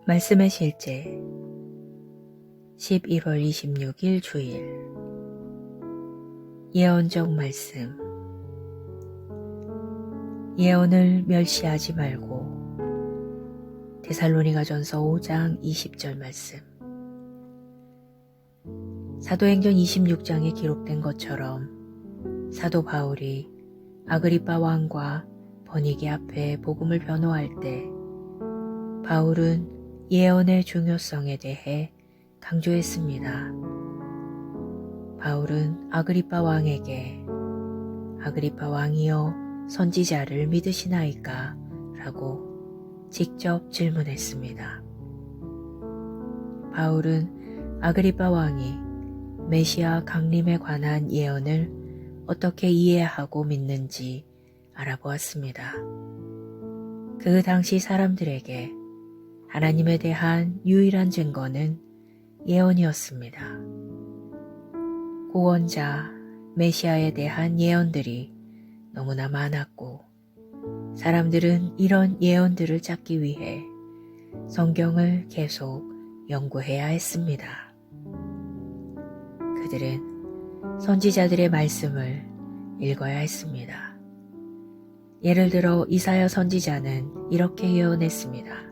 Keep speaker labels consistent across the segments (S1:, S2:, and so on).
S1: 말씀의 실제 11월 26일 주일 예언적 말씀. 예언을 멸시하지 말고. 데살로니가전서 5장 20절 말씀. 사도행전 26장에 기록된 것처럼 사도 바울이 아그리빠 왕과 버니게 앞에 복음을 변호할 때 바울은 예언의 중요성에 대해 강조했습니다. 바울은 아그리빠 왕에게 아그리빠 왕이여 선지자를 믿으시나이까? 라고 직접 질문했습니다. 바울은 아그리빠 왕이 메시아 강림에 관한 예언을 어떻게 이해하고 믿는지 알아보았습니다. 그 당시 사람들에게 하나님에 대한 유일한 증거는 예언이었습니다. 구원자 메시아에 대한 예언들이 너무나 많았고 사람들은 이런 예언들을 찾기 위해 성경을 계속 연구해야 했습니다. 그들은 선지자들의 말씀을 읽어야 했습니다. 예를 들어 이사야 선지자는 이렇게 예언했습니다.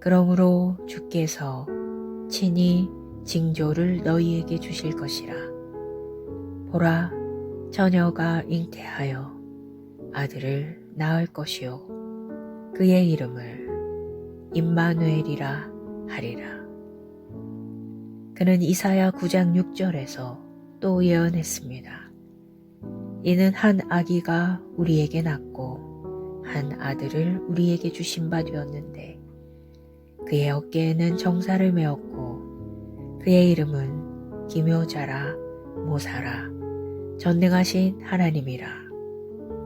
S1: 그러므로 주께서 친히 징조를 너희에게 주실 것이라. 보라, 처녀가 잉태하여 아들을 낳을 것이요 그의 이름을 임마누엘이라 하리라. 그는 이사야 9장 6절에서 또 예언했습니다. 이는 한 아기가 우리에게 낳고 한 아들을 우리에게 주신 바 되었는데 그의 어깨에는 정사를 메었고 그의 이름은 기묘자라 모사라 전능하신 하나님이라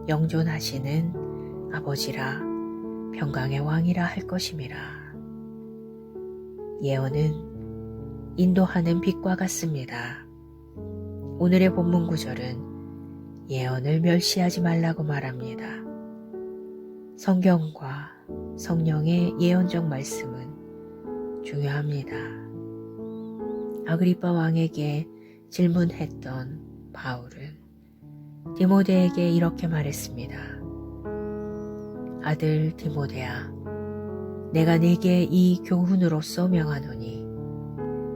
S1: 영존하시는 아버지라 평강의 왕이라 할 것임이라. 예언은 인도하는 빛과 같습니다. 오늘의 본문 구절은 예언을 멸시하지 말라고 말합니다. 성경과 성령의 예언적 말씀은 중요합니다. 아그리빠 왕에게 질문했던 바울은 디모데에게 이렇게 말했습니다. 아들 디모데야, 내가 네게 이 교훈으로서 명하노니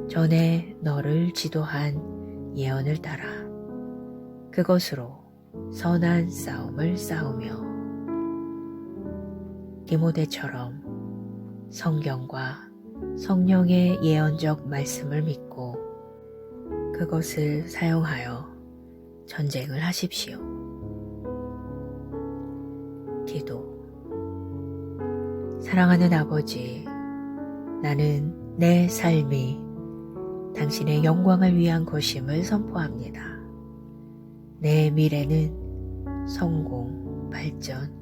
S1: 전에 너를 지도한 예언을 따라 그것으로 선한 싸움을 싸우며. 디모데처럼 성경과 성령의 예언적 말씀을 믿고 그것을 사용하여 전쟁을 하십시오. 기도. 사랑하는 아버지, 나는 내 삶이 당신의 영광을 위한 것임을 선포합니다. 내 미래는 성공, 발전,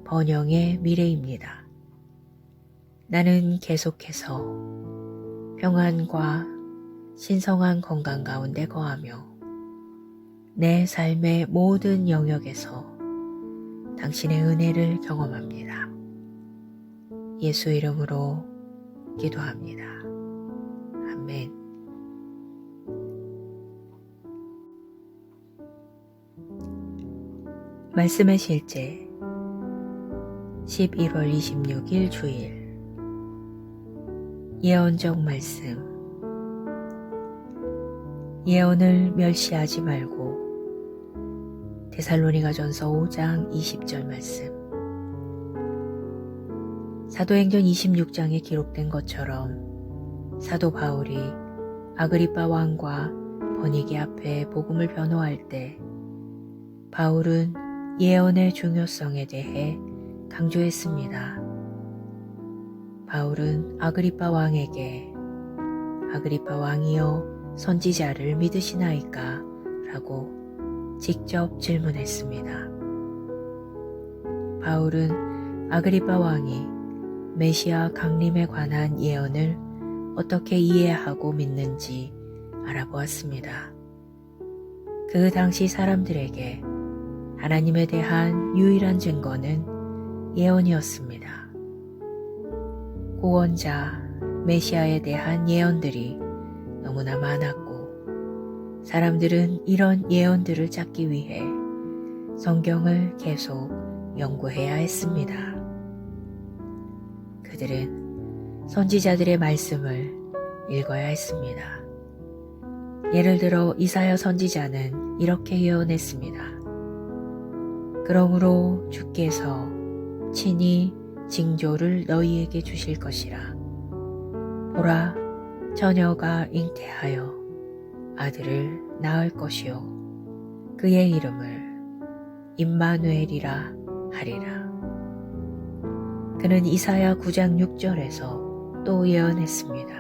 S1: 번영의 미래입니다. 나는 계속해서 평안과 신성한 건강 가운데 거하며 내 삶의 모든 영역에서 당신의 은혜를 경험합니다. 예수 이름으로 기도합니다. 아멘. 말씀의 실제 11월 26일 주일 예언적 말씀. 예언을 멸시하지 말고. 데살로니가전서 5장 20절 말씀. 사도행전 26장에 기록된 것처럼 사도 바울이 아그리빠 왕과 버니게 앞에 복음을 변호할 때 바울은 예언의 중요성에 대해 강조했습니다. 바울은 아그리빠 왕에게 아그리빠 왕이여 선지자를 믿으시나이까? 라고 직접 질문했습니다. 바울은 아그리빠 왕이 메시아 강림에 관한 예언을 어떻게 이해하고 믿는지 알아보았습니다. 그 당시 사람들에게 하나님에 대한 유일한 증거는 예언이었습니다. 구원자 메시아에 대한 예언들이 너무나 많았고 사람들은 이런 예언들을 찾기 위해 성경을 계속 연구해야 했습니다. 그들은 선지자들의 말씀을 읽어야 했습니다. 예를 들어 이사야 선지자는 이렇게 예언했습니다. 그러므로 주께서 친히 징조를 너희에게 주실 것이라. 보라, 처녀가 잉태하여 아들을 낳을 것이요 그의 이름을 임마누엘이라 하리라. 그는 이사야 9장 6절에서 또 예언했습니다.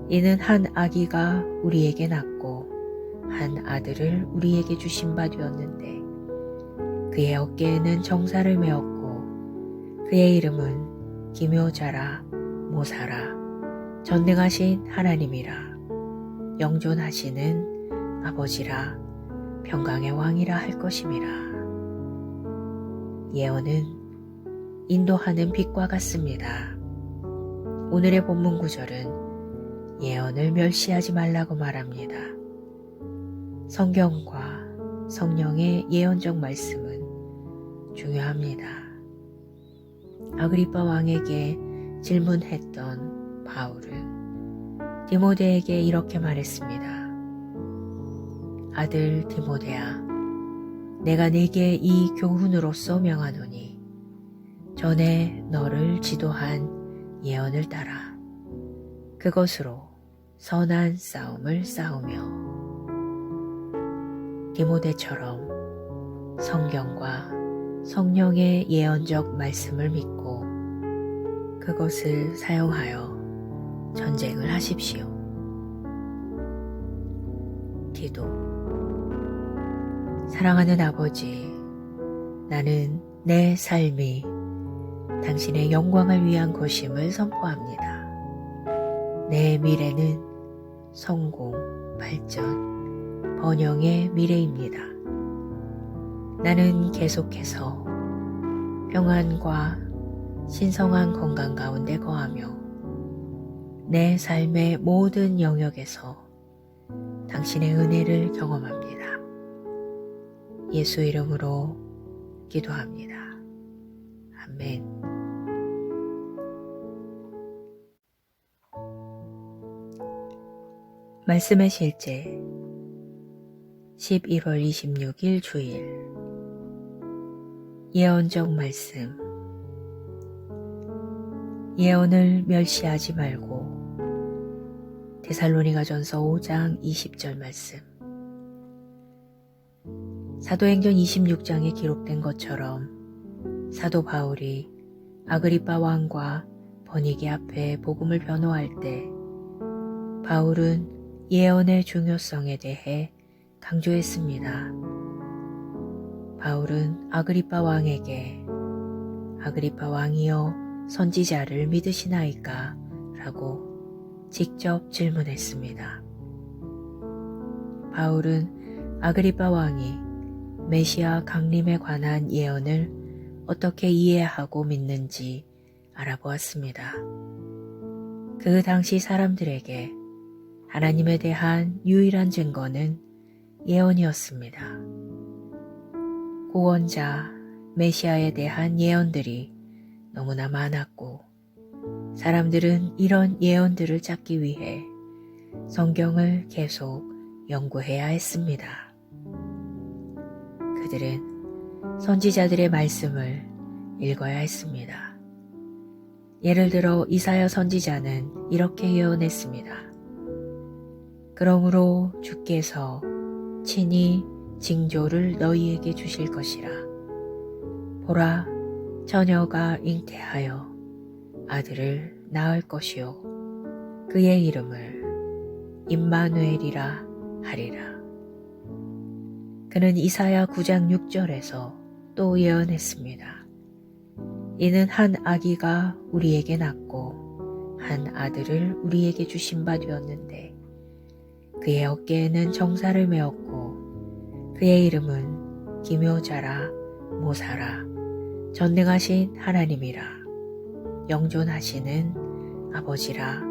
S1: 이는 한 아기가 우리에게 낳고 한 아들을 우리에게 주신 바 되었는데 그의 어깨에는 정사를 메었고 그의 이름은 기묘자라 모사라 전능하신 하나님이라 영존하시는 아버지라 평강의 왕이라 할 것임이라. 예언은 인도하는 빛과 같습니다. 오늘의 본문 구절은 예언을 멸시하지 말라고 말합니다. 성경과 성령의 예언적 말씀은 중요합니다. 아그리빠 왕에게 질문했던 바울은 디모데에게 이렇게 말했습니다. 아들 디모데야, 내가 네게 이 교훈으로서 명하노니 전에 너를 지도한 예언을 따라 그것으로 선한 싸움을 싸우며 디모데처럼 성경과 성령의 예언적 말씀을 믿고 그것을 사용하여 전쟁을 하십시오. 기도. 사랑하는 아버지, 나는 내 삶이 당신의 영광을 위한 것임을 선포합니다. 내 미래는 성공, 발전, 번영의 미래입니다. 나는 계속해서 평안과 신성한 건강 가운데 거하며 내 삶의 모든 영역에서 당신의 은혜를 경험합니다. 예수 이름으로 기도합니다. 아멘. 말씀의 실제 11월 26일 주일 예언적 말씀. 예언을 멸시하지 말고. 데살로니가전서 5장 20절 말씀. 사도행전 26장에 기록된 것처럼 사도 바울이 아그리빠 왕과 버니게 앞에 복음을 변호할 때 바울은 예언의 중요성에 대해 강조했습니다. 바울은 아그리빠 왕에게 아그리빠 왕이여 선지자를 믿으시나이까? 라고 직접 질문했습니다. 바울은 아그리빠 왕이 메시아 강림에 관한 예언을 어떻게 이해하고 믿는지 알아보았습니다. 그 당시 사람들에게 하나님에 대한 유일한 증거는 예언이었습니다. 구원자 메시아에 대한 예언들이 너무나 많았고 사람들은 이런 예언들을 찾기 위해 성경을 계속 연구해야 했습니다. 그들은 선지자들의 말씀을 읽어야 했습니다. 예를 들어 이사야 선지자는 이렇게 예언했습니다. 그러므로 주께서 친히 징조를 너희에게 주실 것이라. 보라, 처녀가 잉태하여 아들을 낳을 것이요 그의 이름을 임마누엘이라 하리라. 그는 이사야 9장 6절에서 또 예언했습니다. 이는 한 아기가 우리에게 낳고 한 아들을 우리에게 주신 바 되었는데 그의 어깨에는 정사를 메었고 그의 이름은 기묘자라 모사라 전능하신 하나님이라 영존하시는 아버지라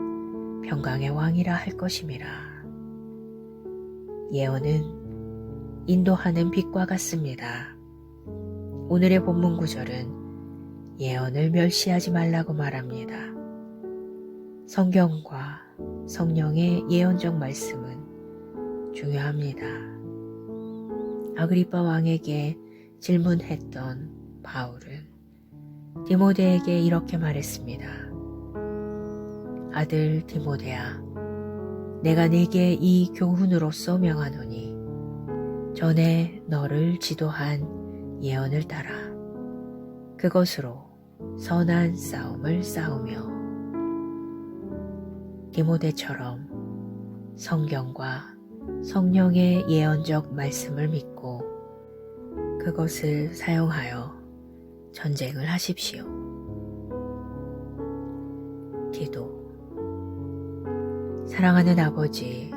S1: 평강의 왕이라 할 것임이라. 예언은 인도하는 빛과 같습니다. 오늘의 본문 구절은 예언을 멸시하지 말라고 말합니다. 성경과 성령의 예언적 말씀은 중요합니다. 아그리빠 왕에게 질문했던 바울은 디모데에게 이렇게 말했습니다. 아들 디모데야, 내가 네게 이 교훈으로써 명하노니 전에 너를 지도한 예언을 따라 그것으로 선한 싸움을 싸우며 디모데처럼 성경과 성령의 예언적 말씀을 믿고 그것을 사용하여 전쟁을 하십시오. 기도. 사랑하는 아버지,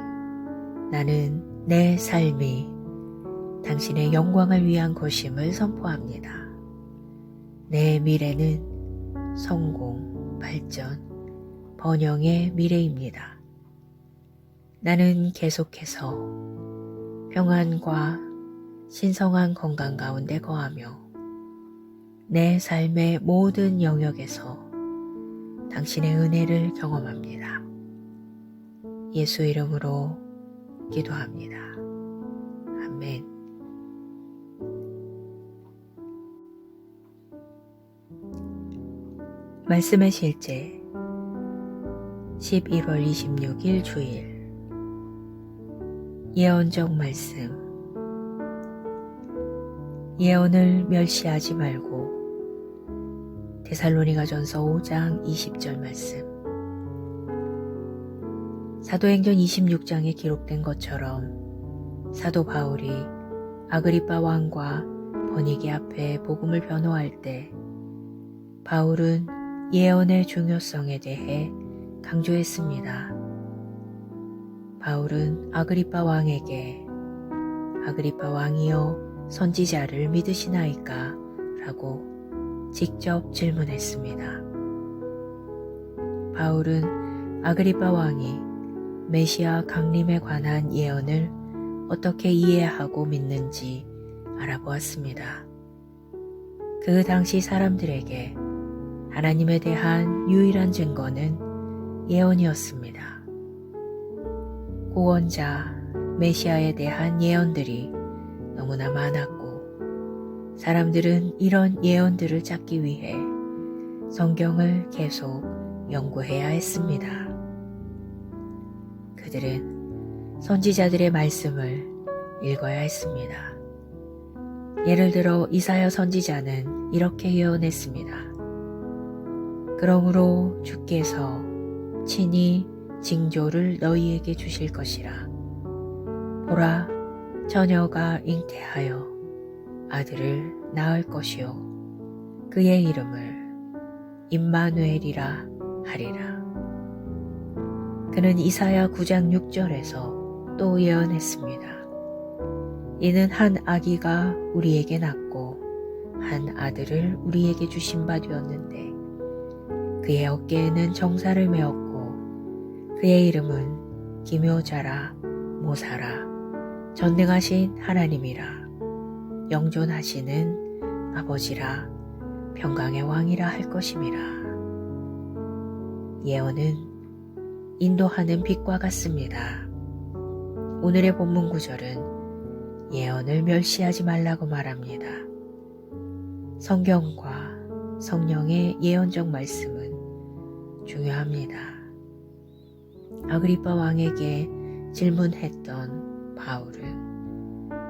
S1: 나는 내 삶이 당신의 영광을 위한 것임을 선포합니다. 내 미래는 성공, 발전, 번영의 미래입니다. 나는 계속해서 평안과 신성한 건강 가운데 거하며 내 삶의 모든 영역에서 당신의 은혜를 경험합니다. 예수 이름으로 기도합니다. 아멘. 말씀의 실제 11월 26일 주일 예언적 말씀. 예언을 멸시하지 말고. 데살로니가전서 5장 20절 말씀. 사도행전 26장에 기록된 것처럼 사도 바울이 아그리빠 왕과 버니게 앞에 복음을 변호할 때 바울은 예언의 중요성에 대해 강조했습니다. 바울은 아그리빠 왕에게 아그리빠 왕이여 선지자를 믿으시나이까? 라고 직접 질문했습니다. 바울은 아그리빠 왕이 메시아 강림에 관한 예언을 어떻게 이해하고 믿는지 알아보았습니다. 그 당시 사람들에게 하나님에 대한 유일한 증거는 예언이었습니다. 구원자 메시아에 대한 예언들이 너무나 많았고 사람들은 이런 예언들을 찾기 위해 성경을 계속 연구해야 했습니다. 그들은 선지자들의 말씀을 읽어야 했습니다. 예를 들어 이사야 선지자는 이렇게 예언했습니다. 그러므로 주께서 친히 징조를 너희에게 주실 것이라. 보라, 처녀가 잉태하여 아들을 낳을 것이요 그의 이름을 임마누엘이라 하리라. 그는 이사야 9장 6절에서 또 예언했습니다. 이는 한 아기가 우리에게 낳고 한 아들을 우리에게 주신 바 되었는데 그의 어깨에는 정사를 메었고 그의 이름은 기묘자라 모사라 전능하신 하나님이라 영존하시는 아버지라 평강의 왕이라 할 것임이라. 예언은 인도하는 빛과 같습니다. 오늘의 본문 구절은 예언을 멸시하지 말라고 말합니다. 성경과 성령의 예언적 말씀은 중요합니다. 아그리빠 왕에게 질문했던 바울은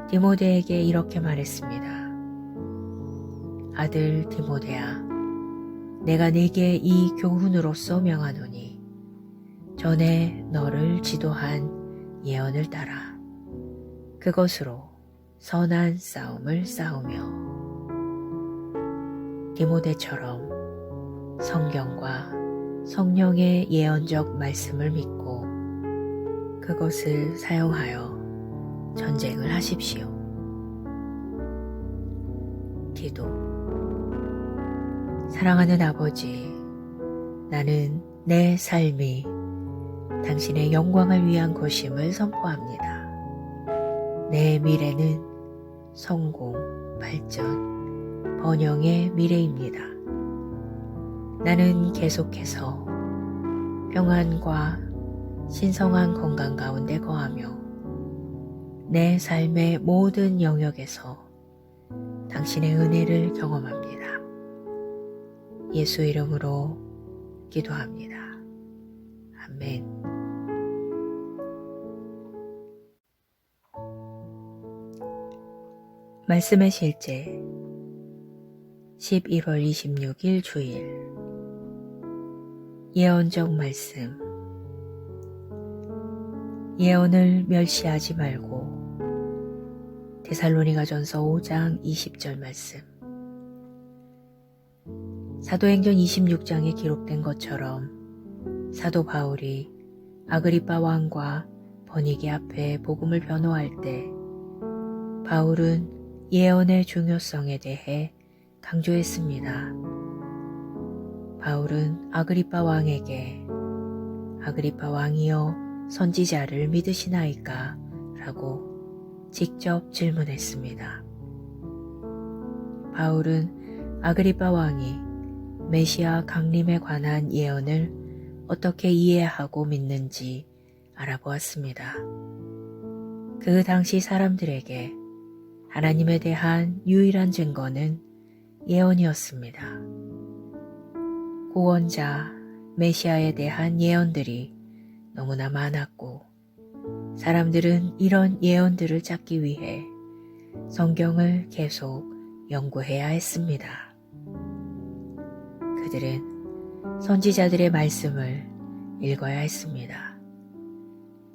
S1: 디모데에게 이렇게 말했습니다. 아들 디모데야, 내가 네게 이 교훈으로써 명하노니 전에 너를 지도한 예언을 따라 그것으로 선한 싸움을 싸우며 디모데처럼 성경과 성령의 예언적 말씀을 믿고 그것을 사용하여 전쟁을 하십시오. 기도. 사랑하는 아버지, 나는 내 삶이 당신의 영광을 위한 것임을 선포합니다. 내 미래는 성공, 발전, 번영의 미래입니다. 나는 계속해서 평안과 신성한 건강 가운데 거하며 내 삶의 모든 영역에서 당신의 은혜를 경험합니다. 예수 이름으로 기도합니다. 아멘. 말씀의 실제 11월 26일 주일 예언적 말씀 예언을 멸시하지 말고 데살로니가전서 5장 20절 말씀 사도행전 26장에 기록된 것처럼 사도 바울이 아그리빠 왕과 버니게 앞에 복음을 변호할 때 바울은 예언의 중요성에 대해 강조했습니다. 바울은 아그리빠 왕에게 아그리빠 왕이여 선지자를 믿으시나이까? 라고 직접 질문했습니다. 바울은 아그리빠 왕이 메시아 강림에 관한 예언을 어떻게 이해하고 믿는지 알아보았습니다. 그 당시 사람들에게 하나님에 대한 유일한 증거는 예언이었습니다. 구원자 메시아에 대한 예언들이 너무나 많았고 사람들은 이런 예언들을 찾기 위해 성경을 계속 연구해야 했습니다. 그들은 선지자들의 말씀을 읽어야 했습니다.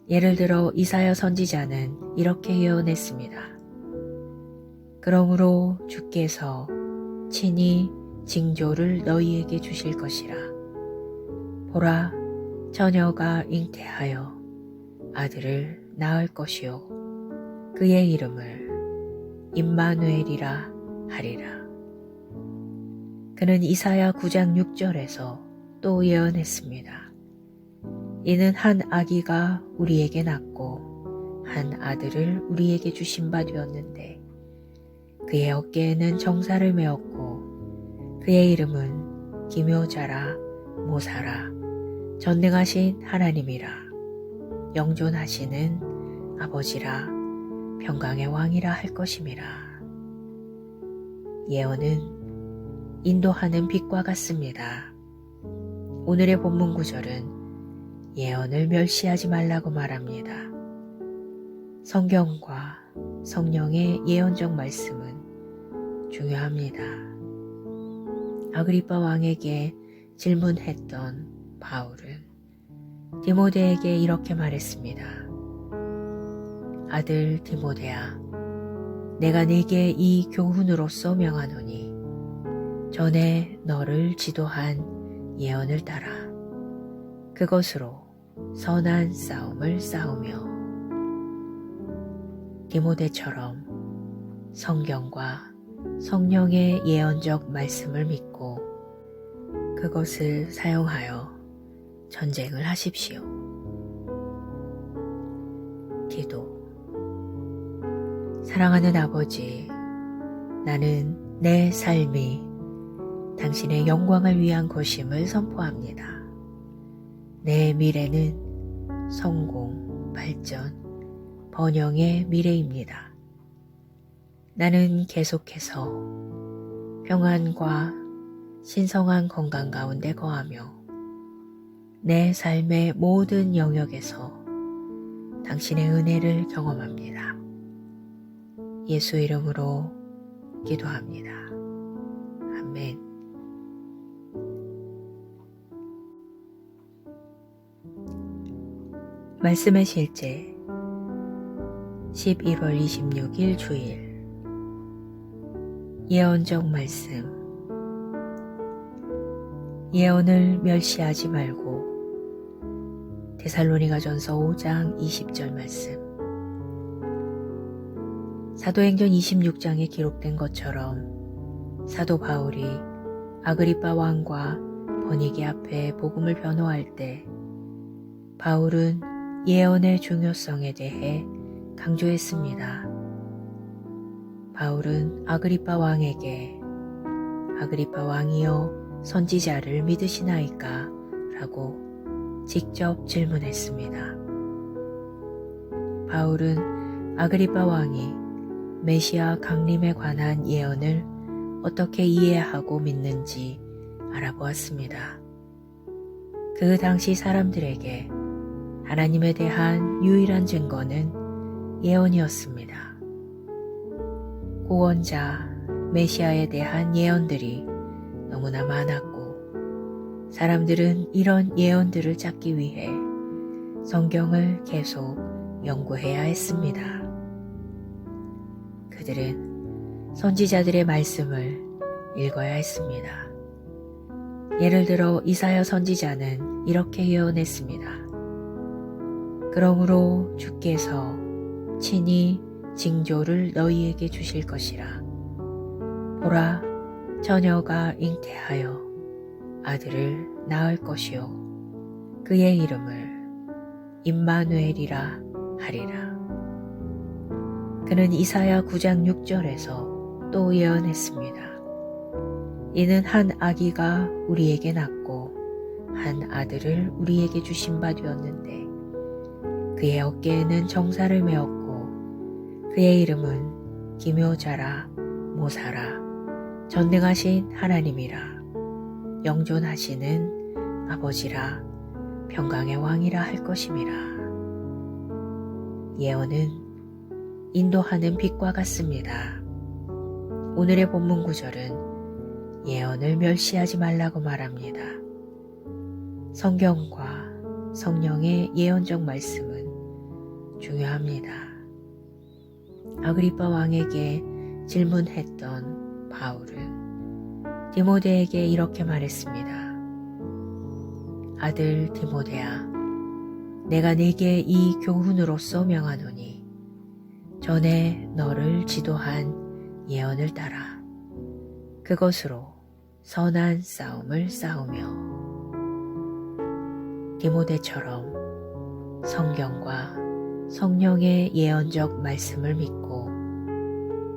S1: 예를 들어 이사야 선지자는 이렇게 예언했습니다. 그러므로 주께서 친히 징조를 너희에게 주실 것이라. 보라, 처녀가 잉태하여 아들을 낳을 것이요 그의 이름을 임마누엘이라 하리라. 그는 이사야 9장 6절에서 또 예언했습니다. 이는 한 아기가 우리에게 낳고 한 아들을 우리에게 주신 바 되었는데 그의 어깨에는 정사를 메었고 그의 이름은 기묘자라 모사라 전능하신 하나님이라 영존하시는 아버지라 평강의 왕이라 할 것임이라. 예언은 인도하는 빛과 같습니다. 오늘의 본문 구절은 예언을 멸시하지 말라고 말합니다. 성경과 성령의 예언적 말씀은 중요합니다. 아그리빠 왕에게 질문했던 바울은 디모데에게 이렇게 말했습니다. 아들 디모데야, 내가 네게 이 교훈으로서 명하노니 전에 너를 지도한 예언을 따라 그것으로 선한 싸움을 싸우며 디모데처럼 성경과 성령의 예언적 말씀을 믿고 그것을 사용하여 전쟁을 하십시오. 기도. 사랑하는 아버지, 나는 내 삶이 당신의 영광을 위한 것임을 선포합니다. 내 미래는 성공, 발전, 번영의 미래입니다. 나는 계속해서 평안과 신성한 건강 가운데 거하며 내 삶의 모든 영역에서 당신의 은혜를 경험합니다. 예수 이름으로 기도합니다. 아멘. 말씀의 실제 11월 26일 주일 예언적 말씀 예언을 멸시하지 말고 데살로니가전서 5장 20절 말씀 사도행전 26장에 기록된 것처럼 사도 바울이 아그리빠 왕과 번이게 앞에 복음을 변호할 때 바울은 예언의 중요성에 대해 강조했습니다. 바울은 아그리빠 왕에게 아그리빠 왕이여 선지자를 믿으시나이까? 라고 직접 질문했습니다. 바울은 아그리빠 왕이 메시아 강림에 관한 예언을 어떻게 이해하고 믿는지 알아보았습니다. 그 당시 사람들에게 하나님에 대한 유일한 증거는 예언이었습니다. 구원자 메시아에 대한 예언들이 너무나 많았고 사람들은 이런 예언들을 찾기 위해 성경을 계속 연구해야 했습니다. 그들은 선지자들의 말씀을 읽어야 했습니다. 예를 들어 이사야 선지자는 이렇게 예언했습니다. 그러므로 주께서 친히 징조를 너희에게 주실 것이라. 보라, 처녀가 잉태하여 아들을 낳을 것이요 그의 이름을 임마누엘이라 하리라. 그는 이사야 9장 6절에서 또 예언했습니다. 이는 한 아기가 우리에게 낳고 한 아들을 우리에게 주신 바 되었는데 그의 어깨에는 정사를 메었고 그의 이름은 기묘자라 모사라 전능하신 하나님이라 영존하시는 아버지라 평강의 왕이라 할 것임이라. 예언은 인도하는 빛과 같습니다. 오늘의 본문 구절은 예언을 멸시하지 말라고 말합니다. 성경과 성령의 예언적 말씀은 중요합니다. 아그리빠 왕에게 질문했던 바울은 디모데에게 이렇게 말했습니다. 아들 디모데야, 내가 네게 이 교훈으로서 명하노니 전에 너를 지도한 예언을 따라 그것으로 선한 싸움을 싸우며 디모데처럼 성경과 성령의 예언적 말씀을 믿고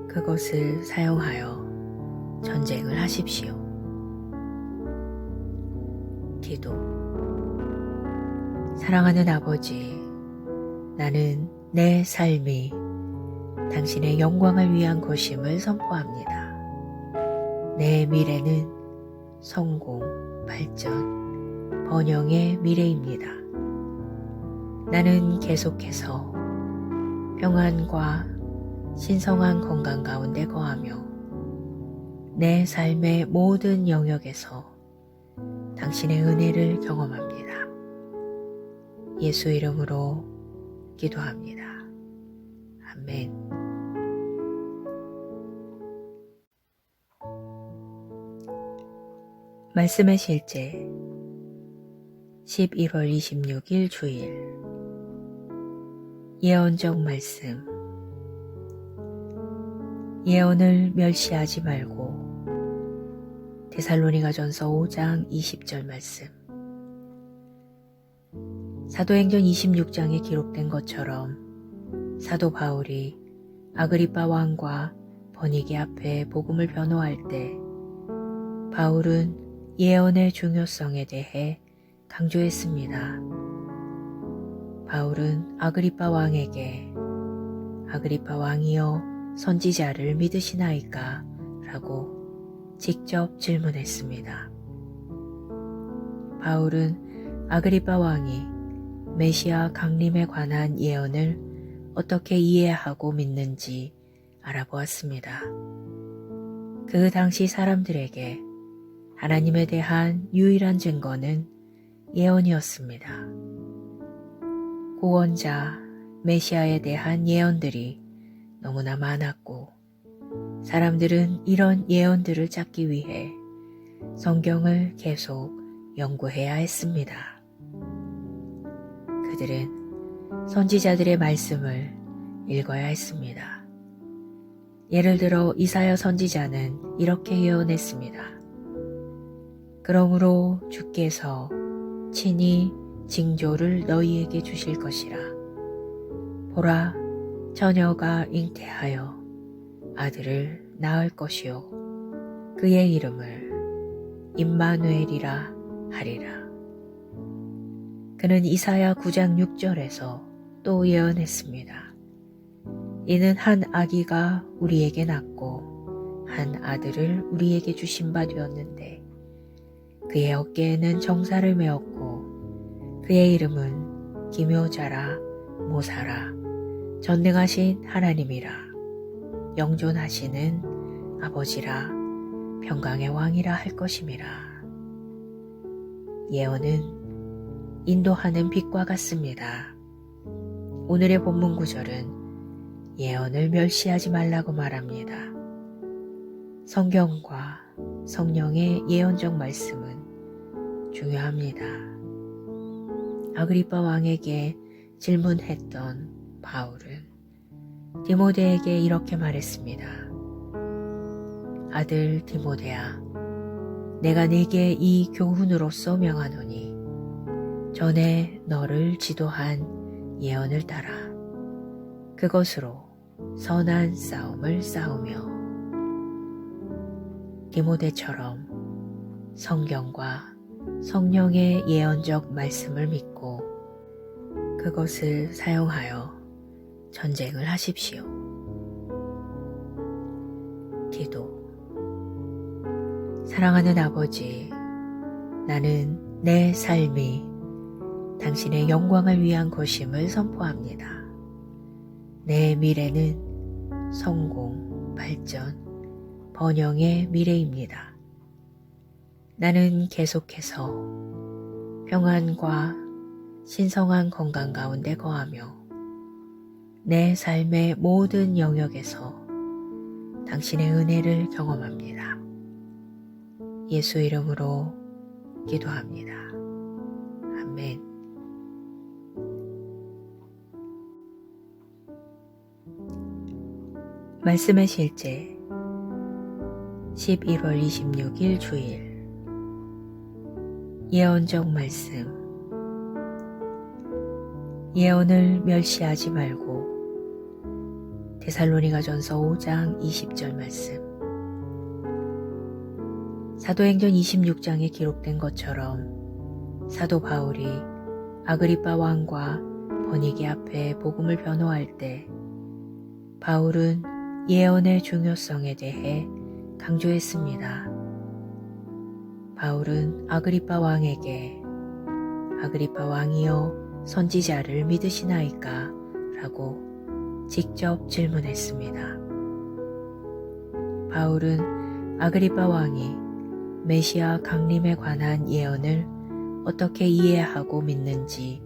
S1: 그것을 사용하여 전쟁을 하십시오. 기도. 사랑하는 아버지, 나는 내 삶이 당신의 영광을 위한 것임을 선포합니다. 내 미래는 성공, 발전, 번영의 미래입니다. 나는 계속해서 평안과 신성한 건강 가운데 거하며 내 삶의 모든 영역에서 당신의 은혜를 경험합니다. 예수 이름으로 기도합니다. 아멘. 말씀의 실제 11월 26일 주일 예언적 말씀. 예언을 멸시하지 말고. 데살로니가전서 5장 20절 말씀. 사도행전 26장에 기록된 것처럼 사도 바울이 아그리빠 왕과 번이게 앞에 복음을 변호할 때 바울은 예언의 중요성에 대해 강조했습니다. 바울은 아그리빠 왕에게 아그리빠 왕이여 선지자를 믿으시나이까? 라고 직접 질문했습니다. 바울은 아그리빠 왕이 메시아 강림에 관한 예언을 어떻게 이해하고 믿는지 알아보았습니다. 그 당시 사람들에게 하나님에 대한 유일한 증거는 예언이었습니다. 구원자 메시아에 대한 예언들이 너무나 많았고 사람들은 이런 예언들을 찾기 위해 성경을 계속 연구해야 했습니다. 그들은 선지자들의 말씀을 읽어야 했습니다. 예를 들어 이사야 선지자는 이렇게 예언했습니다. 그러므로 주께서 친히 징조를 너희에게 주실 것이라. 보라, 처녀가 잉태하여 아들을 낳을 것이요 그의 이름을 임마누엘이라 하리라. 그는 이사야 9장 6절에서 또 예언했습니다. 이는 한 아기가 우리에게 낳고 한 아들을 우리에게 주신 바 되었는데 그의 어깨에는 정사를 메었고 그의 이름은 기묘자라 모사라 전능하신 하나님이라 영존하시는 아버지라 평강의 왕이라 할 것임이라. 예언은 인도하는 빛과 같습니다. 오늘의 본문 구절은 예언을 멸시하지 말라고 말합니다. 성경과 성령의 예언적 말씀은 중요합니다. 아그리빠 왕에게 질문했던 바울은 디모데에게 이렇게 말했습니다. 아들 디모데야, 내가 네게 이 교훈으로서 명하노니 전에 너를 지도한 예언을 따라 그것으로 선한 싸움을 싸우며 디모데처럼 성경과 성령의 예언적 말씀을 믿고 그것을 사용하여 전쟁을 하십시오. 기도. 사랑하는 아버지, 나는 내 삶이 당신의 영광을 위한 것임을 선포합니다. 내 미래는 성공, 발전, 번영의 미래입니다. 나는 계속해서 평안과 신성한 건강 가운데 거하며 내 삶의 모든 영역에서 당신의 은혜를 경험합니다. 예수 이름으로 기도합니다. 아멘. 말씀의 실제 11월 26일 주일 예언적 말씀. 예언을 멸시하지 말고. 데살로니가전서 5장 20절 말씀. 사도행전 26장에 기록된 것처럼 사도 바울이 아그리빠 왕과 버니게 앞에 복음을 변호할 때 바울은 예언의 중요성에 대해 강조했습니다. 바울은 아그리빠 왕에게 아그리빠 왕이여 선지자를 믿으시나이까? 라고 직접 질문했습니다. 바울은 아그리빠 왕이 메시아 강림에 관한 예언을 어떻게 이해하고 믿는지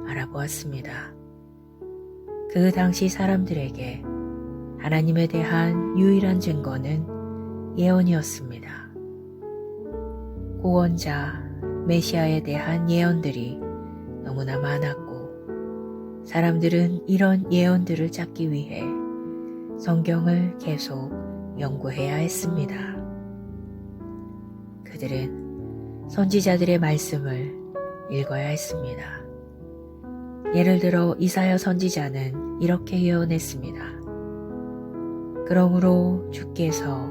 S1: 알아보았습니다. 그 당시 사람들에게 하나님에 대한 유일한 증거는 예언이었습니다. 구원자 메시아에 대한 예언들이 너무나 많았고 사람들은 이런 예언들을 찾기 위해 성경을 계속 연구해야 했습니다. 그들은 선지자들의 말씀을 읽어야 했습니다. 예를 들어 이사야 선지자는 이렇게 예언했습니다. 그러므로 주께서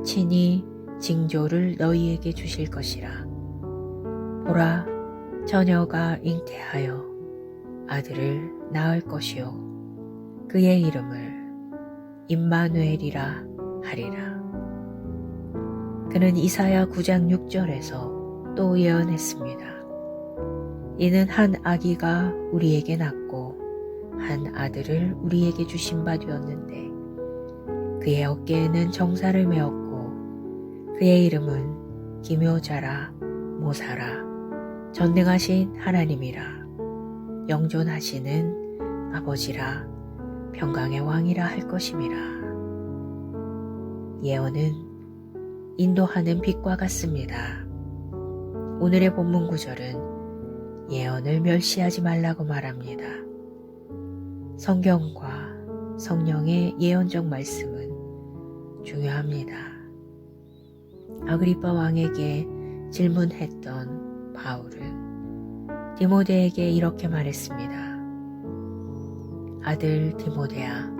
S1: 친히 징조를 너희에게 주실 것이라. 보라, 처녀가 잉태하여 아들을 낳을 것이요 그의 이름을 임마누엘이라 하리라. 그는 이사야 9장 6절에서 또 예언했습니다. 이는 한 아기가 우리에게 낳고 한 아들을 우리에게 주신 바 되었는데 그의 어깨에는 정사를 메었고 그의 이름은 기묘자라 모사라 전능하신 하나님이라 영존하시는 아버지라 평강의 왕이라 할 것임이라. 예언은 인도하는 빛과 같습니다. 오늘의 본문 구절은 예언을 멸시하지 말라고 말합니다. 성경과 성령의 예언적 말씀은 중요합니다. 아그리빠 왕에게 질문했던 바울은 디모데에게 이렇게 말했습니다. 아들 디모데야,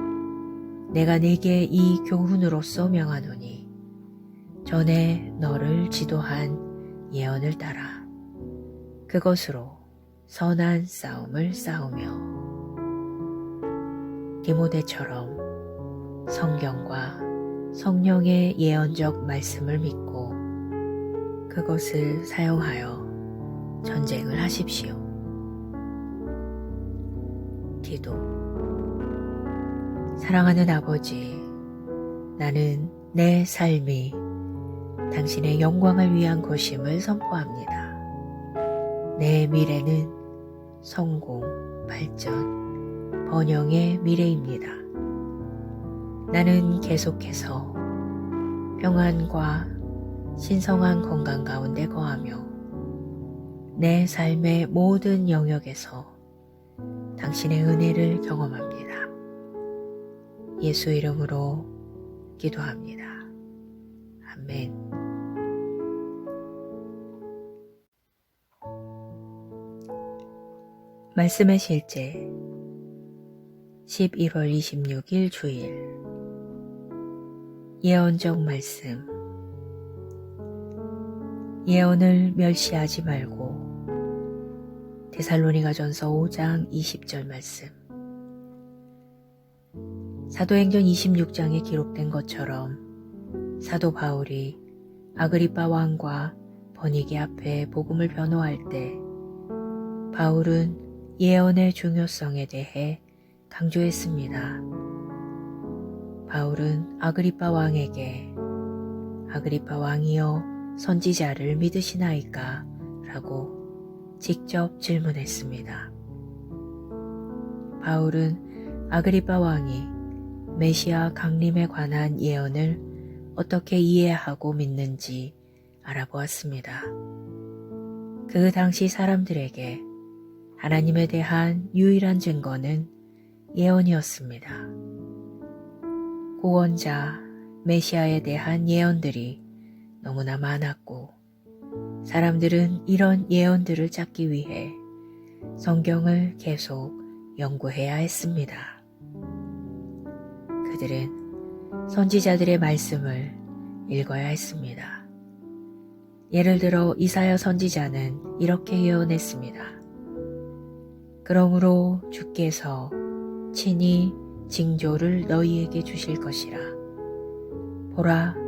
S1: 내가 네게 이 교훈으로서 명하노니 전에 너를 지도한 예언을 따라 그것으로 선한 싸움을 싸우며 디모데처럼 성경과 성령의 예언적 말씀을 믿고 그것을 사용하여 전쟁을 하십시오. 기도. 사랑하는 아버지, 나는 내 삶이 당신의 영광을 위한 것임을 선포합니다. 내 미래는 성공, 발전, 번영의 미래입니다. 나는 계속해서 평안과 신성한 건강 가운데 거하며 내 삶의 모든 영역에서 당신의 은혜를 경험합니다. 예수 이름으로 기도합니다. 아멘. 말씀의 실제 11월 26일 주일 예언적 말씀. 예언을 멸시하지 말고. 데살로니가전서 5장 20절 말씀. 사도행전 26장에 기록된 것처럼 사도 바울이 아그리빠 왕과 버니게 앞에 복음을 변호할 때 바울은 예언의 중요성에 대해 강조했습니다. 바울은 아그리빠 왕에게 아그리빠 왕이여 선지자를 믿으시나이까? 라고 직접 질문했습니다. 바울은 아그리빠 왕이 메시아 강림에 관한 예언을 어떻게 이해하고 믿는지 알아보았습니다. 그 당시 사람들에게 하나님에 대한 유일한 증거는 예언이었습니다. 구원자 메시아에 대한 예언들이 너무나 많았고 사람들은 이런 예언들을 찾기 위해 성경을 계속 연구해야 했습니다. 그들은 선지자들의 말씀을 읽어야 했습니다. 예를 들어 이사야 선지자는 이렇게 예언했습니다. 그러므로 주께서 친히 징조를 너희에게 주실 것이라. 보라,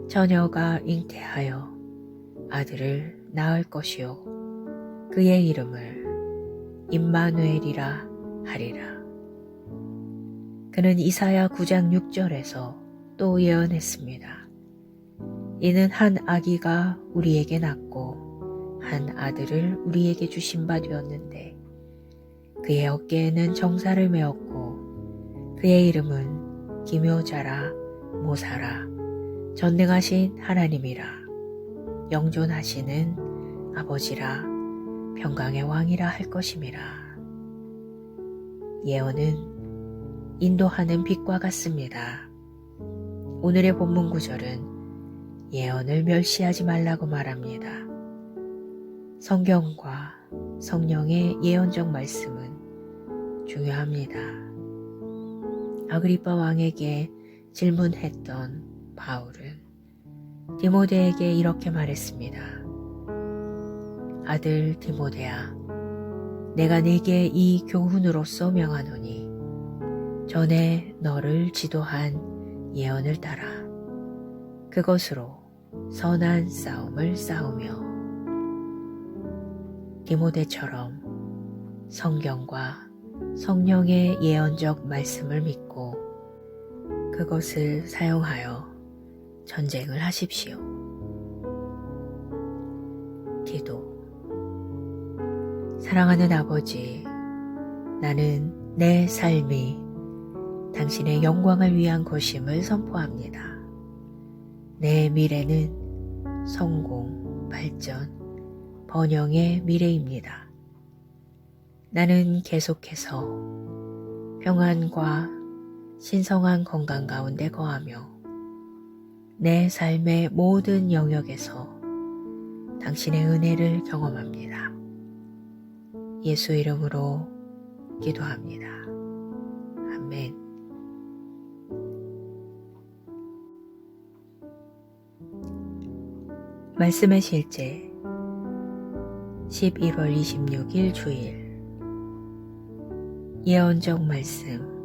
S1: 처녀가 잉태하여 아들을 낳을 것이요 그의 이름을 임마누엘이라 하리라. 그는 이사야 9장 6절에서 또 예언했습니다. 이는 한 아기가 우리에게 낳고 한 아들을 우리에게 주신 바 되었는데 그의 어깨에는 정사를 메었고 그의 이름은 기묘자라 모사라 전능하신 하나님이라 영존하시는 아버지라 평강의 왕이라 할 것임이라. 예언은 인도하는 빛과 같습니다. 오늘의 본문 구절은 예언을 멸시하지 말라고 말합니다. 성경과 성령의 예언적 말씀은 중요합니다. 아그리빠 왕에게 질문했던 바울은 디모데에게 이렇게 말했습니다. 아들 디모데야, 내가 네게 이 교훈으로서 명하노니 전에 너를 지도한 예언을 따라 그것으로 선한 싸움을 싸우며 디모데처럼 성경과 성령의 예언적 말씀을 믿고 그것을 사용하여 전쟁을 하십시오. 기도. 사랑하는 아버지, 나는 내 삶이 당신의 영광을 위한 것임을 선포합니다. 내 미래는 성공, 발전, 번영의 미래입니다. 나는 계속해서 평안과 신성한 건강 가운데 거하며 내 삶의 모든 영역에서 당신의 은혜를 경험합니다. 예수 이름으로 기도합니다. 아멘. 말씀의 실제 11월 26일 주일 예언적 말씀.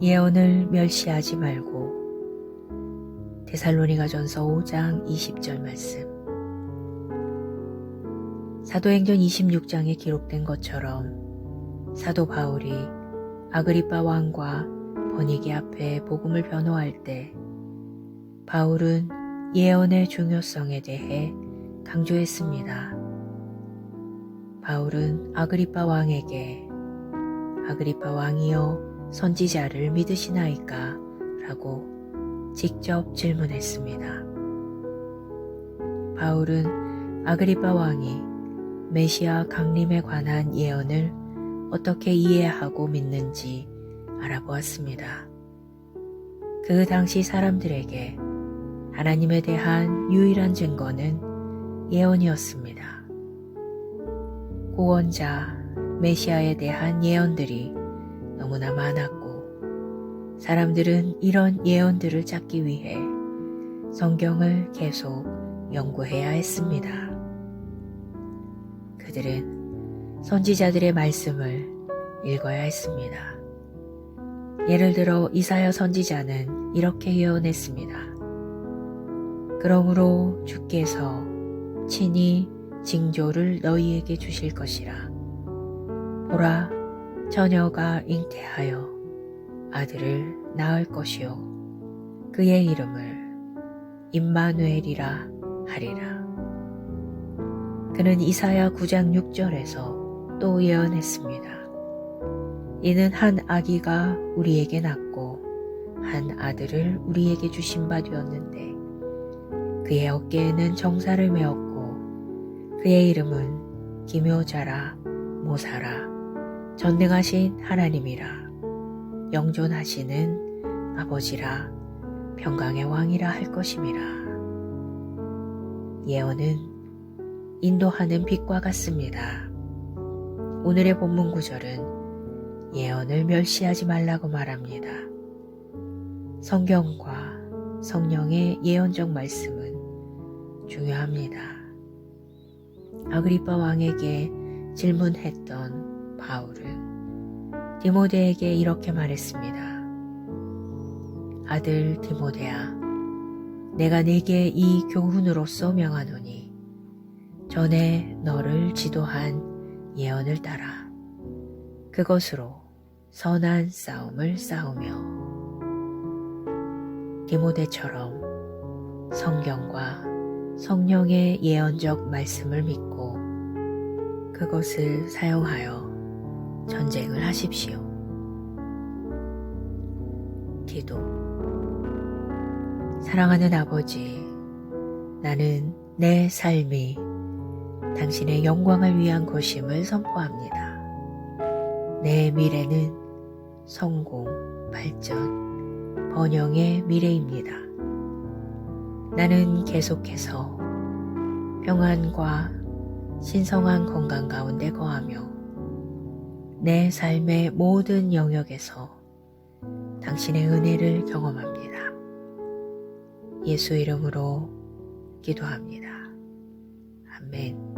S1: 예언을 멸시하지 말고. 데살로니가전서 5장 20절 말씀. 사도행전 26장에 기록된 것처럼 사도 바울이 아그리빠 왕과 버니게 앞에 복음을 변호할 때 바울은 예언의 중요성에 대해 강조했습니다. 바울은 아그리빠 왕에게 아그리빠 왕이여 선지자를 믿으시나이까? 라고 직접 질문했습니다. 바울은 아그리빠 왕이 메시아 강림에 관한 예언을 어떻게 이해하고 믿는지 알아보았습니다. 그 당시 사람들에게 하나님에 대한 유일한 증거는 예언이었습니다. 구원자 메시아에 대한 예언들이 너무나 많았고 사람들은 이런 예언들을 찾기 위해 성경을 계속 연구해야 했습니다. 그들은 선지자들의 말씀을 읽어야 했습니다. 예를 들어 이사야 선지자는 이렇게 예언했습니다. 그러므로 주께서 친히 징조를 너희에게 주실 것이라. 보라, 처녀가 잉태하여 아들을 낳을 것이요 그의 이름을 임마누엘이라 하리라. 그는 이사야 9장 6절에서 또 예언했습니다. 이는 한 아기가 우리에게 낳고 한 아들을 우리에게 주신 바 되었는데 그의 어깨에는 정사를 메었고 그의 이름은 기묘자라 모사라 전능하신 하나님이라 영존하시는 아버지라 평강의 왕이라 할 것임이라. 예언은 인도하는 빛과 같습니다. 오늘의 본문 구절은 예언을 멸시하지 말라고 말합니다. 성경과 성령의 예언적 말씀은 중요합니다. 아그리빠 왕에게 질문했던 바울은 디모데에게 이렇게 말했습니다. 아들 디모데야, 내가 네게 이 교훈으로서 명하노니 전에 너를 지도한 예언을 따라 그것으로 선한 싸움을 싸우며. 디모데처럼 성경과 성령의 예언적 말씀을 믿고 그것을 사용하여 전쟁을 하십시오. 기도. 사랑하는 아버지, 나는 내 삶이 당신의 영광을 위한 것임을 선포합니다. 내 미래는 성공, 발전, 번영의 미래입니다. 나는 계속해서 평안과 신성한 건강 가운데 거하며 내 삶의 모든 영역에서 당신의 은혜를 경험합니다. 예수 이름으로 기도합니다. 아멘.